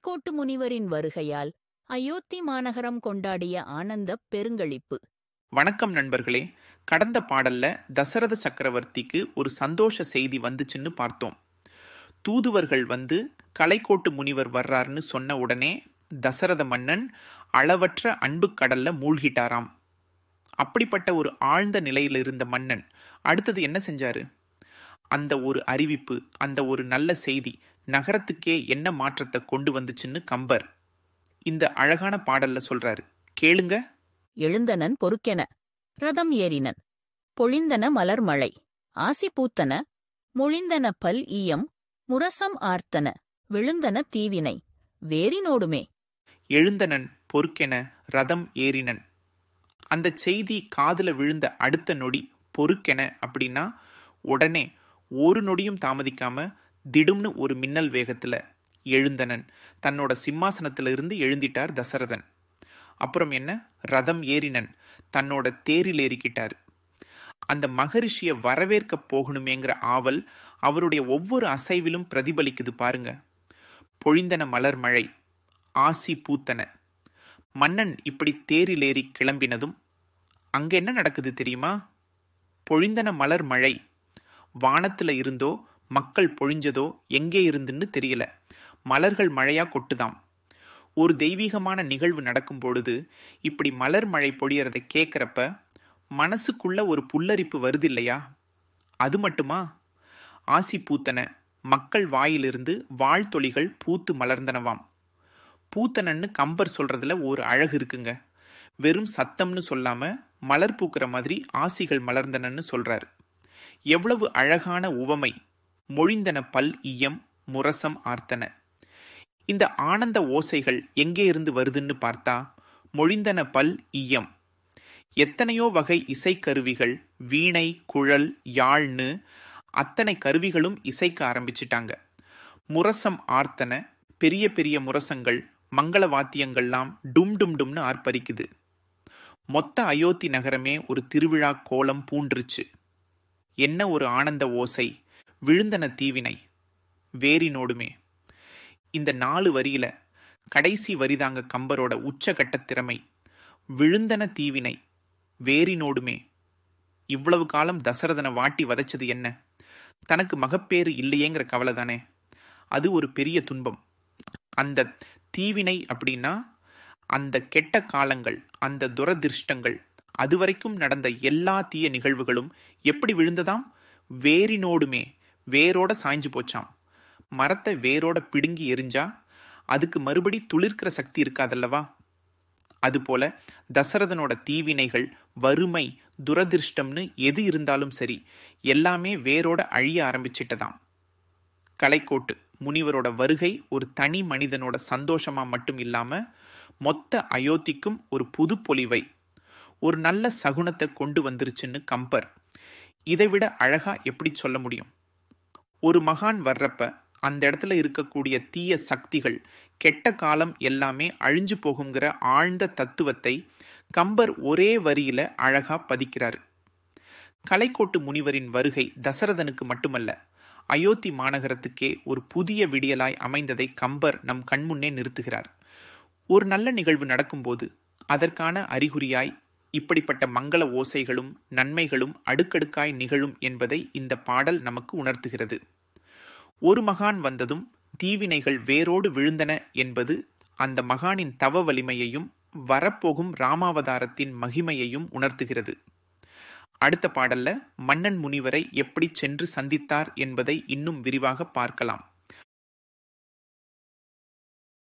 கலைக்கோட்டு முனிவரின் வருகையால் அயோத்தி மாநகரம் கொண்டாடிய ஆனந்தப் பெருங்களிப்பு. வணக்கம் நண்பர்களே. கடந்த பாடல்ல தசரத சக்கரவர்த்திக்கு ஒரு சந்தோஷ செய்தி வந்துச்சுன்னு பார்த்தோம். தூதுவர்கள் வந்து கலைக்கோட்டு முனிவர் வர்றாருன்னு சொன்ன உடனே தசரத மன்னன் அளவற்ற அன்பு கடல்ல மூழ்கிட்டாராம். அப்படிப்பட்ட ஒரு ஆழ்ந்த நிலையில் இருந்த மன்னன் அடுத்தது என்ன செஞ்சாரு? அந்த ஒரு அறிவிப்பு, அந்த ஒரு நல்ல செய்தி நகரத்துக்கே என்ன மாற்றத்தை கொண்டு வந்துச்சுன்னு கம்பர் இந்த அழகான பாடல்ல சொல்றாரு. கேளுங்க. எழுந்தனன் பொறுக்கென ரதம் ஏறினன், பொழிந்தன மலர்மழை, ஆசி பூத்தன, மொழிந்தன பல் ஈயம், முரசம் ஆர்த்தன, விழுந்தன தீவினை, வேரினோடுமே. எழுந்தனன் பொறுக்கென ரதம் ஏறினன். அந்த செய்தி காதுல விழுந்த அடுத்த நொடி பொறுக்கென அப்படின்னா உடனே ஒரு நொடியும் தாமதிக்காம திடும்னு ஒரு மின்னல் வேகத்துல எழுந்தனன் தன்னோட சிம்மாசனத்துல இருந்து எழுந்திட்டார் தசரதன். அப்புறம் என்ன? ரதம் ஏறினன், தன்னோட தேரில் ஏறிக்கிட்டார். அந்த மகரிஷியை வரவேற்க போகணுமேங்கிற ஆவல் அவருடைய ஒவ்வொரு அசைவிலும் பிரதிபலிக்குது பாருங்க. பொழிந்தன மலர் மழை, ஆசி பூத்தன. மன்னன் இப்படி தேரில் ஏறி கிளம்பினதும் அங்க என்ன நடக்குது தெரியுமா? பொழிந்தன மலர் மழை. வானத்துல இருந்தோ மக்கள் பொழிஞ்சதோ எங்கே இருந்துன்னு தெரியல, மலர்கள் மழையா கொட்டுதாம். ஒரு தெய்வீகமான நிகழ்வு நடக்கும் பொழுது இப்படி மலர் மழை பொழியறதை கேட்குறப்ப மனசுக்குள்ள ஒரு புல்லரிப்பு வருது இல்லையா? அது மட்டுமா? ஆசி பூத்தன, மக்கள் வாயிலிருந்து வாழ்த்தொழிகள் பூத்து மலர்ந்தனவாம். பூத்தனன்னு கம்பர் சொல்றதுல ஒரு அழகு இருக்குங்க. வெறும் சத்தம்னு சொல்லாம மலர் பூக்கிற மாதிரி ஆசிகள் மலர்ந்தனன்னு சொல்றாரு. எவ்வளவு அழகான உவமை! மொழிந்தன பல் ஈயம், முரசம் ஆர்த்தன. இந்த ஆனந்த ஓசைகள் எங்கே இருந்து வருதுன்னு பார்த்தா மொழிந்தன பல் ஈயம். எத்தனையோ வகை இசைக்கருவிகள், வீணை, குழல், யாழ்னு அத்தனை கருவிகளும் இசைக்க ஆரம்பிச்சிட்டாங்க. முரசம் ஆர்த்தன, பெரிய பெரிய முரசங்கள், மங்கள வாத்தியங்கள்லாம் டும் டும் டும்னு ஆர்ப்பரிக்குது. மொத்த அயோத்தி நகரமே ஒரு திருவிழா கோலம் பூண்டுருச்சு. என்ன ஒரு ஆனந்த ஓசை! விழுந்தன தீவினை, வேரினோடுமே. இந்த 4 வரியில கடைசி வரிதாங்க கம்பரோட உச்சகட்ட திறமை. விழுந்தன தீவினை, வேரினோடுமே. இவ்வளவு காலம் தசரதனை வாட்டி வதைச்சது என்ன? தனக்கு மகப்பேறு இல்லையேங்கிற கவலை தானே. அது ஒரு பெரிய துன்பம். அந்த தீவினை அப்படின்னா அந்த கெட்ட காலங்கள், அந்த துரதிருஷ்டங்கள், அதுவரைக்கும் நடந்த எல்லா தீய நிகழ்வுகளும் எப்படி விழுந்ததாம்? வேரினோடுமே, வேரோட சாய்ஞ்சு போச்சாம். மரத்தை வேரோட பிடுங்கி எரிஞ்சா அதுக்கு மறுபடி துளிர்க்கிற சக்தி இருக்காதல்லவா? அதுபோல தசரதனோட தீவினைகள், வறுமை, துரதிருஷ்டம்னு எது இருந்தாலும் சரி, எல்லாமே வேரோட அழிய ஆரம்பிச்சிட்டதாம். கலைக்கோட்டு முனிவரோட வருகை ஒரு தனி மனிதனோட சந்தோஷமா மட்டும் இல்லாம மொத்த அயோத்திக்கும் ஒரு புது பொலிவை, ஒரு நல்ல சகுனத்தை கொண்டு வந்துருச்சுன்னு கம்பர் இதைவிட அழகா எப்படி சொல்ல முடியும்? ஒரு மகான் வர்றப்ப அந்த இடத்துல இருக்கக்கூடிய தீய சக்திகள், கெட்ட காலம் எல்லாமே அழிஞ்சு போகுங்கிற ஆழ்ந்த தத்துவத்தை கம்பர் ஒரே வரியில அழகா பதிக்கிறார். கலைக்கோட்டு முனிவரின் வருகை தசரதனுக்கு மட்டுமல்ல, அயோத்தி மாநகரத்துக்கே ஒரு புதிய விடியலாய் அமைந்ததை கம்பர் நம் கண்முன்னே நிறுத்துகிறார். ஒரு நல்ல நிகழ்வு நடக்கும்போது அதற்கான அறிகுறியாய் இப்படிப்பட்ட மங்கள ஓசைகளும் நன்மைகளும் அடுக்கடுக்காய் நிகழும் என்பதை இந்த பாடல் நமக்கு உணர்த்துகிறது. ஒரு மகான் வந்ததும் தீவினைகள் வேரோடு விழுந்தன என்பது அந்த மகானின் தவ வலிமையையும் வரப்போகும் ராமாவதாரத்தின் மகிமையையும் உணர்த்துகிறது. அடுத்த பாடல்ல மன்னன் முனிவரை எப்படி சென்று சந்தித்தார் என்பதை இன்னும் விரிவாக பார்க்கலாம்.